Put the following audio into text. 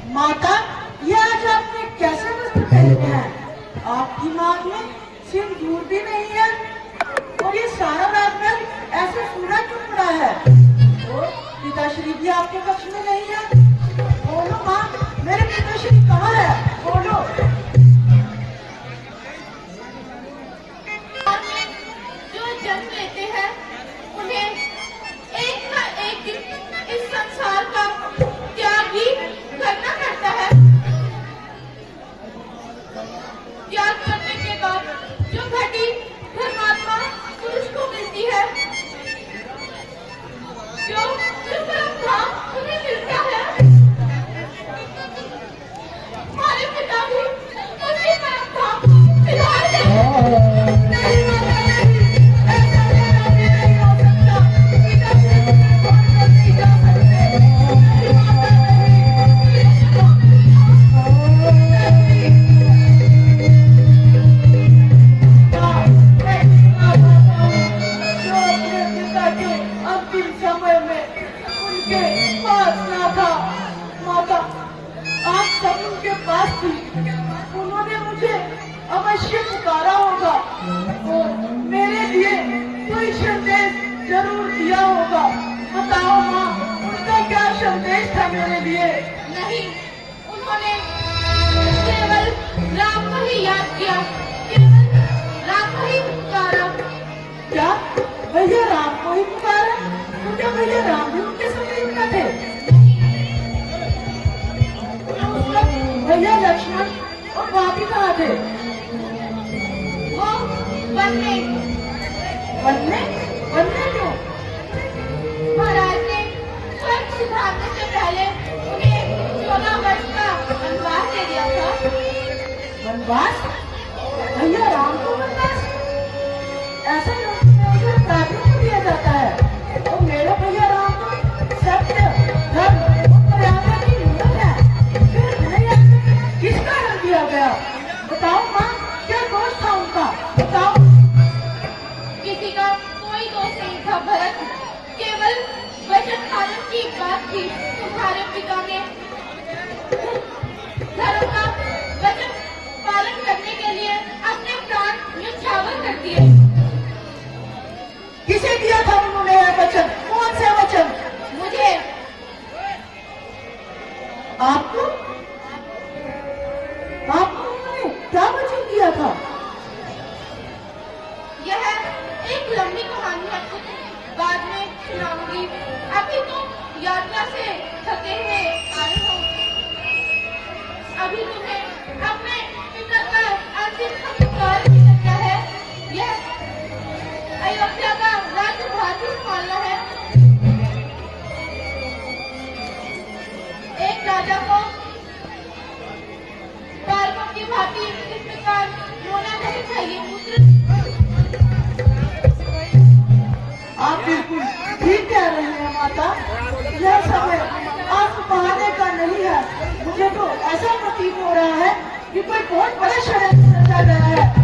माता, ये आज आपने कैसे वस्त्र पहने हैं? आपकी मांग में सिंदूर भी नहीं है और ये सारा राजमहल ऐसे सूना क्यों पड़ा है? और पिताश्री भी आपके पक्ष में नहीं है। बोलो माँ, मेरे पिताश्री कहाँ है? बोलो। जो जन्म लेते हैं उन्हें एक ना एक दिन इस संसार का त्याग ही करना पड़ता है। त्याग करने के बाद जो घटी धर्मात्मा पुरुष को मिलती है, जो परम धाम उन्हें मिलता है, हमारे पिता भी उसी परम धाम को फिलहाल नहीं माता नहीं, ऐसा मेरा भी नहीं हो सकता। पिता से छोड़कर नहीं जा सकते। माता जो अपने पिता के अंतिम समय में उनके पास ना था। माता, आप सब उनके पास थी, उन्होंने मुझे अवश्य पुकारा होगा और मेरे लिए कोई संदेश जरूर दिया होगा। बताओ माँ, उनका क्या संदेश था मेरे लिए? नहीं, उन्होंने केवल राम को ही याद किया, केवल राम को ही पुकारा। क्या भैया राम को ही पुकारा? तो क्या भैया राम भी उनके समीप में थे? उस वक्त भैया लक्ष्मण और भाभी कहाँ थे? वो वन में बनने बनने क्यों? महाराज ने स्वर्ग सिधारने से पहले उन्हें 14 वर्ष का वनवास दे दिया था। वनवास? भैया राम को वनवास? ऐसा नहीं प्रार्थना को दिया जाता है। तो मेरे भैया राम को सत्य, धर्म और मर्यादा की मूर्त है, फिर उन्हें ऐसे किस कारण दिया गया? बताओ माँ, क्या दोष था उनका? बताओ। किसी का कोई दोष नहीं था भरत, केवल वचन पालन की बात थी। तुम्हारे पिता ने धर्म का वचन पालन करने के लिए अपने प्राण न्यौछावर कर दिए। किसे दिया था उन्होंने यह वचन? कौन सा वचन? मुझे। आपको? आपको उन्होंने क्या वचन दिया था? यह एक लंबी कहानी है, बाद में सुनाऊंगी। अभी तो यात्रा से थके हुए आए हो। अभी तुम्हें अपने पिता का अंतिम संस्कार भी करना है। यह अयोध्या का राज्यभार भी संभालना है। एक राजा को बालकों की भांति इस प्रकार रोना नहीं चाहिए पुत्र। आप बिल्कुल ठीक कह रहे हैं माता। यह समय आप बहाने का नहीं है। मुझे तो ऐसा प्रतीत हो रहा है कि कोई बहुत बड़ा षड्यंत्र रचा गया है।